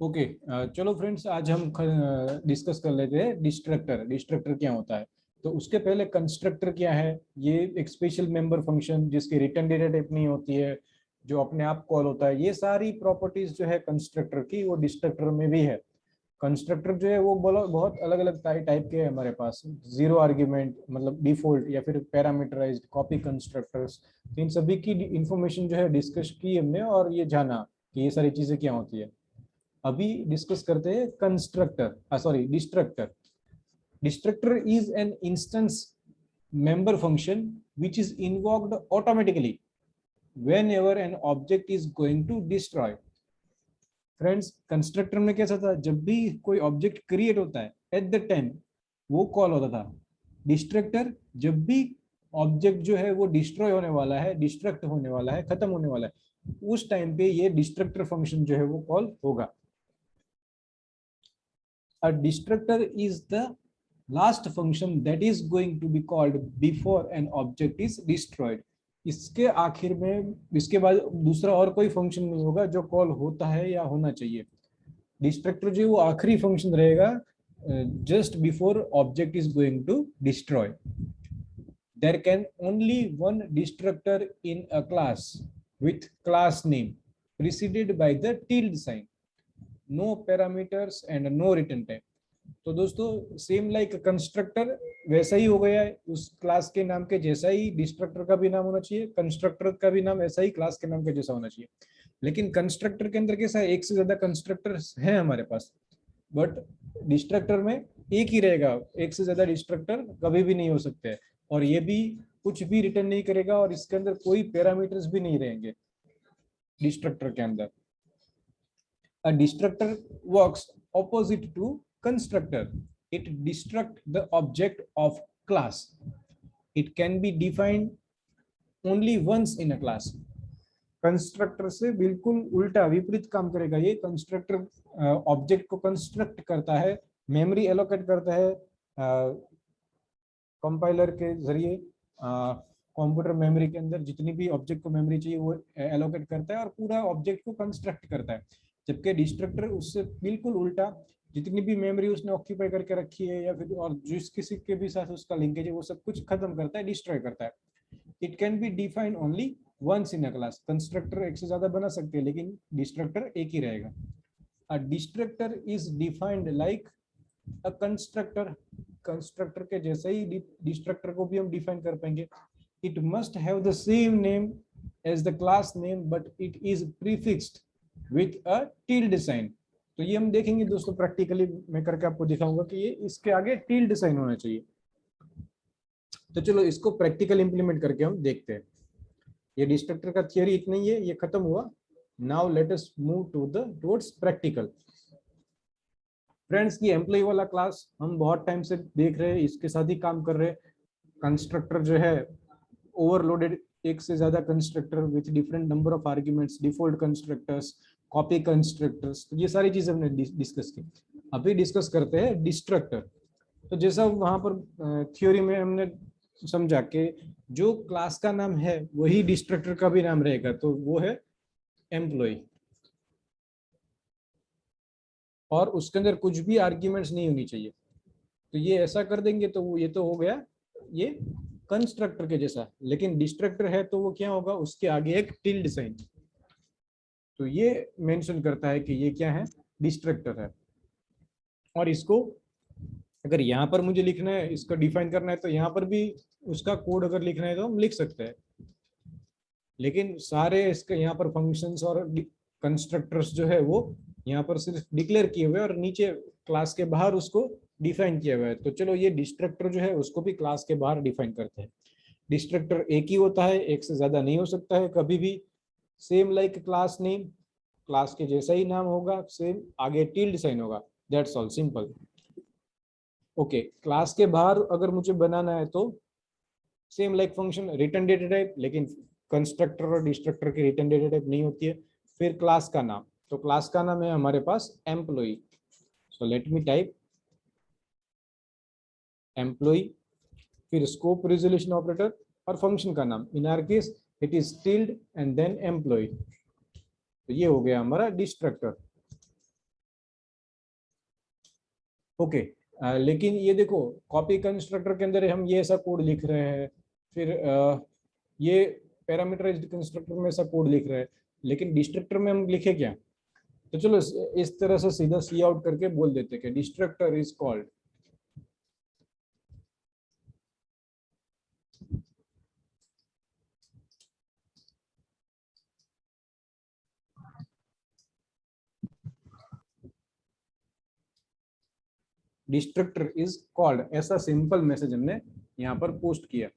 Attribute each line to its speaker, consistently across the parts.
Speaker 1: Okay. चलो friends, आज हम डिस्कस कर लेते हैं डिस्ट्रक्टर। डिस्ट्रक्टर क्या होता है? तो उसके पहले कंस्ट्रक्टर क्या है। ये एक स्पेशल मेंबर फंक्शन जिसकी रिटर्न डेटा टाइप नहीं होती है, जो अपने आप कॉल होता है। ये सारी प्रॉपर्टीज जो है कंस्ट्रक्टर की, वो डिस्ट्रक्टर में भी है। कंस्ट्रक्टर जो है वो बहुत अलग अलग टाइप के हैं हमारे पास। जीरो आर्ग्यूमेंट मतलब डिफॉल्ट, या फिर पैरामीटराइज्ड, कॉपी कंस्ट्रक्टर्स। तो इन सभी की इंफॉर्मेशन जो है डिस्कस की हमने, और ये जाना कि ये सारी चीजें क्या होती है। अभी डिस्कस करते हैं constructor, sorry, destructor. Destructor is an instance member function which is invoked automatically whenever an object is going to destroy. Friends, constructor में कैसा था, जब भी कोई ऑब्जेक्ट क्रिएट होता है एट द टाइम वो कॉल होता था। डिस्ट्रक्टर जब भी ऑब्जेक्ट जो है वो डिस्ट्रॉय होने वाला है, डिस्ट्रक्ट होने वाला है, खत्म होने वाला है, उस टाइम पे ये डिस्ट्रक्टर फंक्शन जो है वो कॉल होगा। A destructor is the last function that is going to be called before an object is destroyed. इसके आखिर में, इसके बाद दूसरा और कोई फंक्शन नहीं होगा जो कॉल होता है या होना चाहिए। डिस्ट्रक्टर जो वो आखिरी फंक्शन रहेगा just before object is going to destroy. There can only one destructor in a class with class name preceded by the tilde sign, no parameters and no return type. तो दोस्तों, same like constructor वैसा ही हो गया है, उस class के नाम के जैसा ही डिस्ट्रक्टर का भी नाम होना चाहिए, कंस्ट्रक्टर का भी नाम ऐसा ही क्लास के नाम के जैसा होना चाहिए। लेकिन कंस्ट्रक्टर के अंदर कैसा है, एक से ज्यादा कंस्ट्रक्टर है हमारे पास, बट डिस्ट्रक्टर में एक ही रहेगा। एक से ज्यादा डिस्ट्रक्टर कभी भी नहीं हो सकते हैं, और ये भी कुछ भी रिटर्न नहीं करेगा, और इसके अंदर कोई पैरामीटर्स भी नहीं रहेंगे डिस्ट्रक्टर के अंदर। A destructor works opposite to constructor. It destructs the object of class. It can be defined only once in a class. Constructor से बिल्कुल उल्टा विपरीत काम करेगा ये। कंस्ट्रक्टर ऑब्जेक्ट को कंस्ट्रक्ट करता है, मेमोरी एलोकेट करता है कंपाइलर के जरिए। कंप्यूटर मेमोरी के अंदर जितनी भी ऑब्जेक्ट को मेमोरी चाहिए वो एलोकेट करता है और पूरा ऑब्जेक्ट को कंस्ट्रक्ट करता है। जबकि डिस्ट्रक्टर उससे बिल्कुल उल्टा, जितनी भी मेमोरी उसने ऑक्यूपाई करके रखी है या फिर और जिस किसी के भी साथ उसका लिंकेज है, वो सब कुछ खत्म करता है, डिस्ट्रॉय करता है। It can be defined only once in a class. Constructor एक से ज्यादा बना सकते हैं, लेकिन डिस्ट्रक्टर एक ही रहेगा। A destructor is defined like a constructor. Constructor के जैसे ही डिस्ट्रक्टर को भी हम डिफाइन कर पाएंगे। It must have the same name as the class name, but it is prefixed with a tilde sign. तो ये हम देखेंगे दोस्तों, प्रैक्टिकली मैं करके आपको दिखाऊंगा कि ये इसके आगे टिल्ड साइन होना चाहिए। तो चलो इसको प्रैक्टिकल इंप्लीमेंट करके हम देखते हैं। ये डिस्ट्रक्टर का थियरी इतना ही है, ये खत्म हुआ। Now let us move to the towards practical. Friends, की एम्प्लॉय वाला क्लास हम बहुत टाइम से देख रहे हैं, इसके साथ ही काम कर रहे हैं। कंस्ट्रक्टर जो है ओवरलोडेड, एक से ज्यादा constructor with different number of arguments, default constructors, copy constructors, तो ये सारी चीजें हमने डिस्कस की। अभी डिस्कस करते हैं डिस्ट्रक्टर। तो जैसा वहां पर थ्योरी में हमने समझा कि जो क्लास का नाम है वही डिस्ट्रक्टर का भी नाम रहेगा, तो वो है एम्प्लॉय। और उसके अंदर कुछ भी आर्ग्यूमेंट्स नहीं होनी चाहिए। तो ये ऐसा कर देंगे तो वो, ये तो हो गया ये कंस्ट्रक्टर के जैसा। लेकिन डिस्ट्रक्टर है तो वो क्या होगा, उसके आगे एक टिल्ड साइन। तो ये मेंशन करता है कि ये क्या है, डिस्ट्रक्टर है। और इसको अगर यहाँ पर मुझे लिखना है, इसको डिफाइन करना है, तो यहाँ पर भी उसका कोड अगर लिखना है तो हम लिख सकते हैं। लेकिन सारे इसके यहाँ पर फंक्शंस और कंस्ट्रक्टर्स जो है वो यहाँ पर सिर्फ डिक्लेयर किए हुए और नीचे क्लास के बाहर उसको डिफाइन किया हुआ है। तो चलो ये डिस्ट्रक्टर जो है उसको भी क्लास के बाहर डिफाइन करते हैं। डिस्ट्रक्टर एक ही होता है, एक से ज्यादा नहीं हो सकता है कभी भी। Same like class name, class के जैसा ही नाम होगा, सेम आगे टिल्ड साइन होगा। That's all, simple. Okay, class के बाहर अगर मुझे बनाना है तो same like function, return data type, लेकिन कंस्ट्रक्टर और डिस्ट्रक्टर की रिटर्न डेटा टाइप नहीं होती है। फिर क्लास का नाम, तो क्लास का नाम है हमारे पास employ. So let me type employ, फिर स्कोप रिजोल्यूशन ऑपरेटर और फंक्शन का नाम, in our case it is tilde and then employ. तो ये हो गया हमारा डिस्ट्रक्टर। ओके। लेकिन ये देखो, कॉपी कंस्ट्रक्टर के अंदर हम ये ऐसा कोड लिख रहे हैं, फिर ये पैरामीटराइज्ड कंस्ट्रक्टर में ऐसा कोड लिख रहे हैं, लेकिन डिस्ट्रक्टर में हम लिखे क्या? तो चलो इस तरह से सीधा सी आउट करके बोल देते कि destructor is called destructor is called, ऐसा सिंपल मैसेज हमने यहाँ पर पोस्ट किया।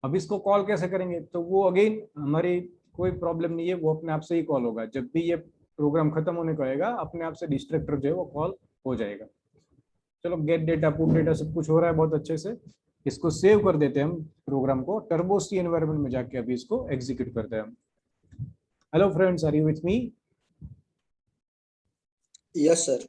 Speaker 1: अब इसको कॉल कैसे करेंगे? तो वो अगेन हमारी कोई प्रॉब्लम नहीं है, वो अपने आप से ही कॉल होगा। जब भी ये प्रोग्राम खत्म होने को आएगा, अपने आप से डिस्ट्रक्टर जो है वो कॉल हो जाएगा। चलो गेट डेटा, पुट डेटा सब कुछ हो रहा है बहुत अच्छे से। इसको सेव कर देते हैं हम प्रोग्राम को, टर्बो सी एनवायरनमेंट में जाके अभी इसको एग्जीक्यूट करते हैं हम। Hello friends, are you with me?
Speaker 2: Yes sir.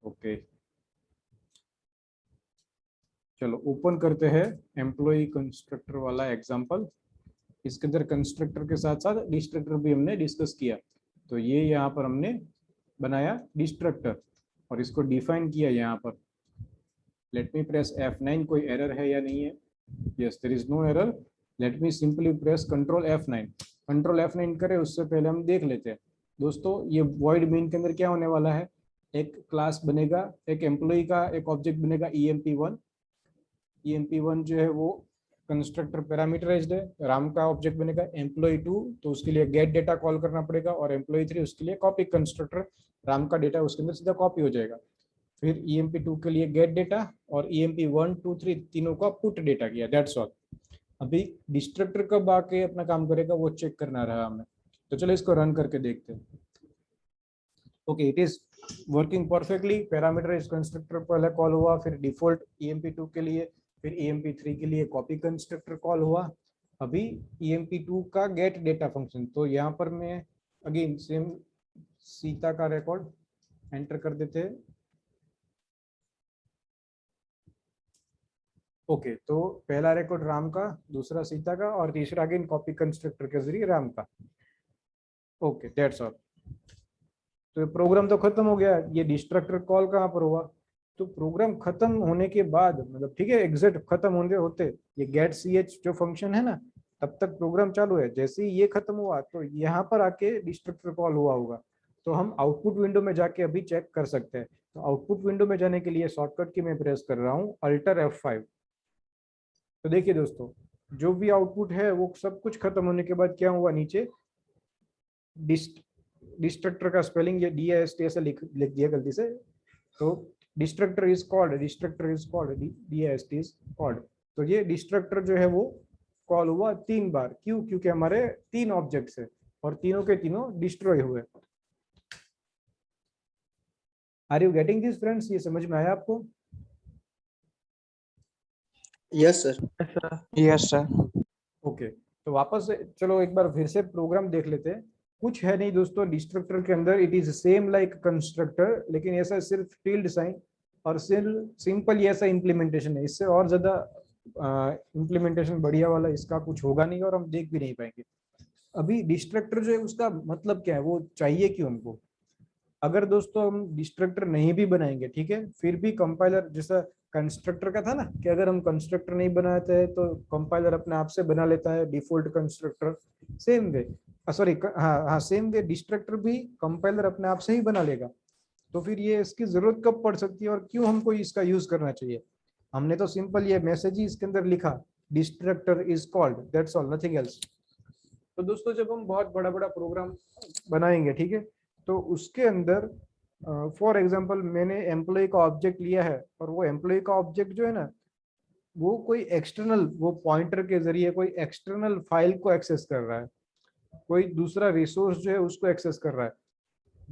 Speaker 1: Okay, चलो ओपन करते हैं एम्प्लॉय कंस्ट्रक्टर वाला एग्जांपल। इसके अंदर कंस्ट्रक्टर के साथ साथ डिस्ट्रक्टर भी हमने डिस्कस किया। तो ये यहाँ पर हमने बनाया डिस्ट्रक्टर और इसको डिफाइन किया यहाँ पर। लेट मी प्रेस F9, कोई एरर है या नहीं है? Yes, there is no error. Let me simply press control F9। Control F9 करें उससे पहले हम देख लेते हैं दोस्तों, ये वॉइड मेन के अंदर क्या होने वाला है। एक क्लास बनेगा, एक एम्प्लॉय का एक ऑब्जेक्ट बनेगा EMP1। EMP1 जो है वो कंस्ट्रक्टर पैरामीटराइज्ड है। राम का ऑब्जेक्ट बनेगा एम्प्लॉय2, तो उसके लिए गेट डेटा कॉल करना पड़ेगा, और एम्प्लॉय3 उसके लिए कॉपी कंस्ट्रक्टर, राम का डेटा उसके अंदर सीधा कॉपी हो जाएगा। फिर EMP2 के लिए गेट डेटा, और EMP1 2 3 तीनों का पुट डेटा किया, दैट्स ऑल। अभी डिस्ट्रक्टर कब आके अपना काम करेगा वो चेक करना रहा हमें। तो चलो इसको रन करके देखते हैं। Okay, it is working perfectly. Parameterized constructor पहले कॉल हुआ, फिर डिफॉल्ट EMP2 के लिए, फिर EMP3 के लिए कॉपी कंस्ट्रक्टर कॉल हुआ। अभी EMP2 का गेट डेटा फंक्शन, तो यहाँ पर मैं अगेन सेम सीता का रिकॉर्ड एंटर कर देते हैं। ओके, तो पहला रिकॉर्ड राम का, दूसरा सीता का, और तीसरा अगेन कॉपी कंस्ट्रक्टर के जरिए राम का। Okay, that's all. तो प्रोग्राम तो खत्म हो गया। ये डिस्ट्रक्टर कॉल कहाँ पर हुआ? तो प्रोग्राम खत्म होने के बाद, मतलब ठीक है, एग्जिट खत्म होने होते ये गेट ch जो फंक्शन है ना, तब तक प्रोग्राम चालू है। जैसे ही ये खत्म हुआ तो यहाँ पर आके डिस्ट्रक्टर कॉल हुआ होगा। तो हम आउटपुट विंडो में जाके अभी चेक कर सकते हैं। तो आउटपुट विंडो में जाने के लिए शॉर्टकट की मैं प्रेस कर रहा हूँ अल्टर F5। तो देखिए दोस्तों, जो भी आउटपुट है वो सब कुछ खत्म होने के बाद क्या हुआ, नीचे डिस्ट्रक्टर का स्पेलिंग ये DIST ऐसा लिख दिया गलती से। तो destructor is called, destructor is called, DIST is called. तो ये डिस्ट्रक्टर जो है वो कॉल हुआ 3 बार। क्यों? क्योंकि हमारे 3 ऑब्जेक्ट्स है और तीनों के तीनों डिस्ट्रॉय हुए। Are you getting this friends? ये समझ में आया आपको?
Speaker 2: Yes sir.
Speaker 3: Yes sir.
Speaker 1: Okay, तो वापस से चलो एक बार फिर से प्रोग्राम देख लेते हैं। कुछ है नहीं दोस्तों डिस्ट्रक्टर के अंदर, it is same like constructor, लेकिन ऐसा सिर्फ टिल्ड साइन और सिंपल ऐसा इम्प्लीमेंटेशन है। इससे और ज्यादा इम्प्लीमेंटेशन बढ़िया वाला इसका कुछ होगा नहीं, और हम देख भी नहीं पाएंगे। अभी डिस्ट्रक्टर जो है उसका मतलब क्या है, वो चाहिए क्यों हमको? अगर दोस्तों हम डिस्ट्रक्टर नहीं भी बनाएंगे, ठीक है, फिर भी कंपाइलर, जैसा कंस्ट्रक्टर का था ना कि अगर हम कंस्ट्रक्टर नहीं बनाते हैं तो कंपाइलर अपने आप से बना लेता है default constructor. Same way, sorry, हाँ सेम वे डिस्ट्रक्टर भी कंपाइलर अपने आप से ही बना लेगा। तो फिर ये इसकी जरूरत कब पड़ सकती है और क्यों हमको इसका यूज करना चाहिए? हमने तो सिंपल ये मैसेज ही इसके अंदर लिखा, destructor is called, that's all, nothing else. तो दोस्तों जब हम बहुत बड़ा बड़ा प्रोग्राम बनाएंगे, ठीक है, तो उसके अंदर फॉर एग्जांपल मैंने एम्प्लॉय का ऑब्जेक्ट लिया है, और वो एम्प्लॉय का ऑब्जेक्ट जो है ना, वो कोई एक्सटर्नल, वो पॉइंटर के जरिए कोई एक्सटर्नल फाइल को एक्सेस कर रहा है, कोई दूसरा रिसोर्स जो है उसको एक्सेस कर रहा है।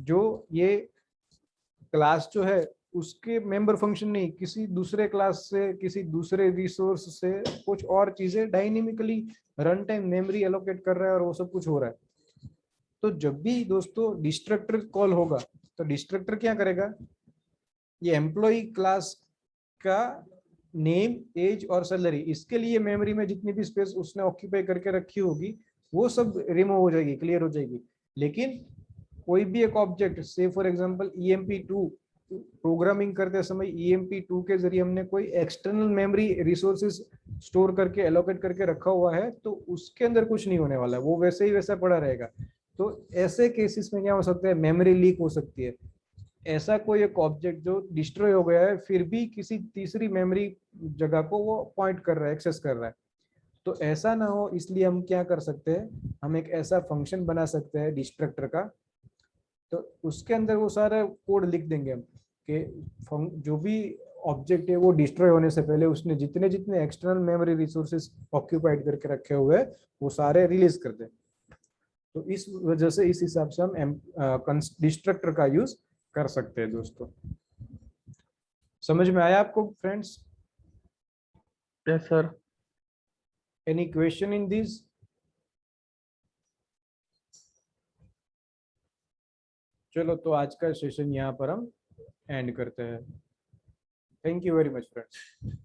Speaker 1: जो ये क्लास जो है उसके मेंबर फंक्शन नहीं, किसी दूसरे क्लास से, किसी दूसरे रिसोर्स से कुछ और चीजें dynamically run time memory allocate कर रहा है, और वो सब कुछ हो रहा है। तो जब भी दोस्तों डिस्ट्रक्टर कॉल होगा तो डिस्ट्रक्टर क्या करेगा, ये एम्प्लॉय क्लास का नेम, एज और सैलरी, इसके लिए मेमोरी में जितनी भी स्पेस उसने ऑक्यूपाई करके रखी होगी वो सब रिमूव हो जाएगी, क्लियर हो जाएगी। लेकिन कोई भी एक ऑब्जेक्ट, से फॉर एग्जांपल EMP2 प्रोग्रामिंग करते समय EMP2 के जरिए हमने कोई एक्सटर्नल मेमोरी रिसोर्सेज स्टोर करके एलोकेट करके रखा हुआ है, तो उसके अंदर कुछ नहीं होने वाला है, वो वैसे ही वैसा पड़ा रहेगा। तो ऐसे केसेस में क्या हो सकता है, मेमोरी लीक हो सकती है। ऐसा कोई एक ऑब्जेक्ट जो डिस्ट्रॉय हो गया है फिर भी किसी तीसरी मेमोरी जगह को वो पॉइंट कर रहा है, एक्सेस कर रहा है, तो ऐसा ना हो इसलिए हम क्या कर सकते हैं, हम एक ऐसा फंक्शन बना सकते हैं डिस्ट्रक्टर का, तो उसके अंदर वो सारा कोड लिख देंगे हम कि जो भी ऑब्जेक्ट है वो डिस्ट्रॉय होने से पहले उसने जितने जितने एक्सटर्नल मेमोरी रिसोर्सेज ऑक्यूपाइड करके रखे हुए हैं वो सारे रिलीज कर दे। तो इस वजह से इस हिसाब से हम डिस्ट्रक्टर का यूज कर सकते हैं दोस्तों। समझ में आया आपको friends?
Speaker 3: Yes sir.
Speaker 1: Any question in this? चलो तो आज का सेशन यहाँ पर हम एंड करते हैं। Thank you very much friends.